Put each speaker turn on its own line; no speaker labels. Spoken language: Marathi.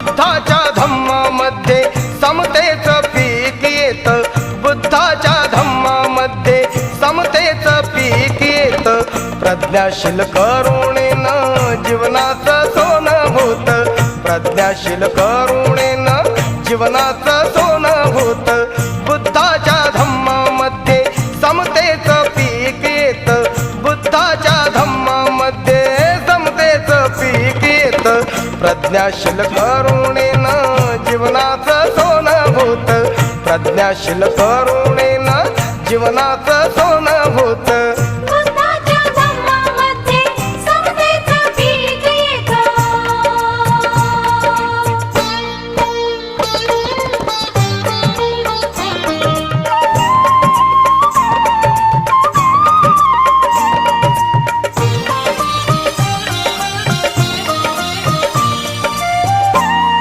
बुद्धाच्या धम्मामध्ये समतेचं पीक येत, बुद्धाच्या धम्मामध्ये समतेचं पीक येत. प्रज्ञाशील करुणेनं जीवनाचं सोनं होत, प्रज्ञाशील करुणेनं जीवनाचं सोनं होत. बुद्धाच्या धम्मामध्ये समतेचं पीक येत, बुद्धाच्या धम्मामध्ये समतेचं पीक येत. प्रज्ञाशील करुणेनं जीवनाचं सोनं होत, प्रज्ञाशील करुणेनं जीवनाचं सोनं होत.